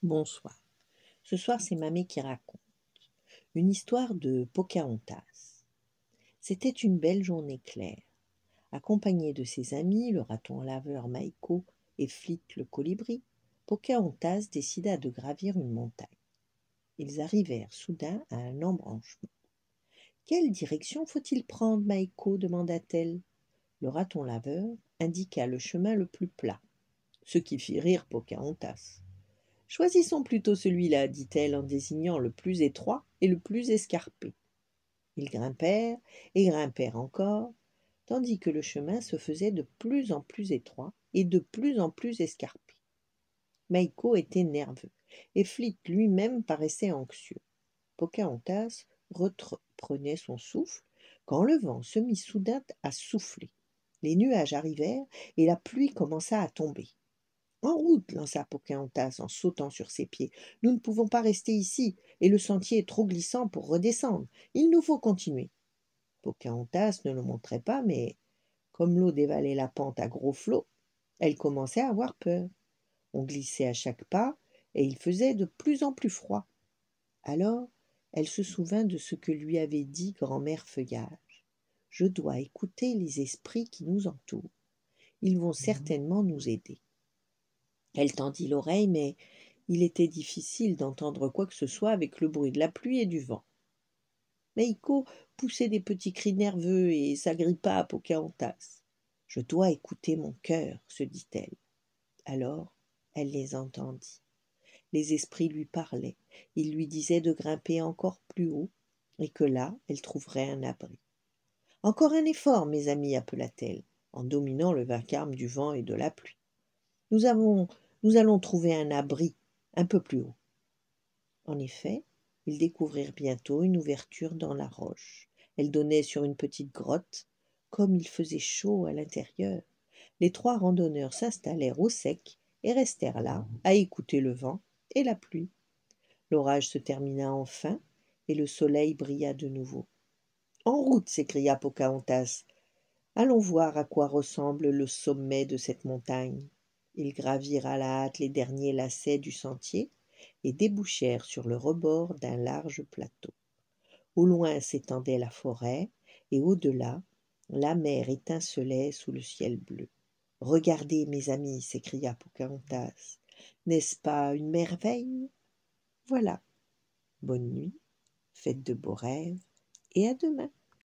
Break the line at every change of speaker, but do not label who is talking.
Bonsoir. Ce soir, c'est Mamé qui raconte une histoire de Pocahontas. C'était une belle journée claire. Accompagnée de ses amis, le raton laveur Maïko et Flit le colibri, Pocahontas décida de gravir une montagne. Ils arrivèrent soudain à un embranchement. Quelle direction faut-il prendre, Maïko demanda-t-elle. Le raton laveur indiqua le chemin le plus plat, ce qui fit rire Pocahontas. Choisissons plutôt celui-là, dit-elle en désignant le plus étroit et le plus escarpé. Ils grimpèrent et grimpèrent encore, tandis que le chemin se faisait de plus en plus étroit et de plus en plus escarpé. Maïko était nerveux, et Flit lui-même paraissait anxieux. Pocahontas reprenait son souffle, quand le vent se mit soudain à souffler. Les nuages arrivèrent, et la pluie commença à tomber. En route, lança Pocahontas en sautant sur ses pieds. Nous ne pouvons pas rester ici, et le sentier est trop glissant pour redescendre. Il nous faut continuer. Pocahontas ne le montrait pas, mais comme l'eau dévalait la pente à gros flots, elle commençait à avoir peur. On glissait à chaque pas, et il faisait de plus en plus froid. Alors, elle se souvint de ce que lui avait dit grand-mère Feuillage. « Je dois écouter les esprits qui nous entourent. Ils vont certainement nous aider. » Elle tendit l'oreille, mais il était difficile d'entendre quoi que ce soit avec le bruit de la pluie et du vent. Maïko poussait des petits cris nerveux et s'agrippa à Pocahontas. « Je dois écouter mon cœur, se dit-elle. Alors, elle les entendit. Les esprits lui parlaient. Ils lui disaient de grimper encore plus haut et que là, elle trouverait un abri. « Encore un effort, mes amis, appela-t-elle, en dominant le vacarme du vent et de la pluie. Nous allons trouver un abri un peu plus haut. » En effet, ils découvrirent bientôt une ouverture dans la roche. Elle donnait sur une petite grotte. Comme il faisait chaud à l'intérieur, les trois randonneurs s'installèrent au sec et restèrent là à écouter le vent et la pluie. L'orage se termina enfin et le soleil brilla de nouveau. « En route !» s'écria Pocahontas. « Allons voir à quoi ressemble le sommet de cette montagne. » Ils gravirent à la hâte les derniers lacets du sentier et débouchèrent sur le rebord d'un large plateau. Au loin s'étendait la forêt, et au-delà, la mer étincelait sous le ciel bleu. « Regardez, mes amis !» s'écria Pocahontas. « N'est-ce pas une merveille ? Voilà. Bonne nuit, faites de beaux rêves, et à demain. »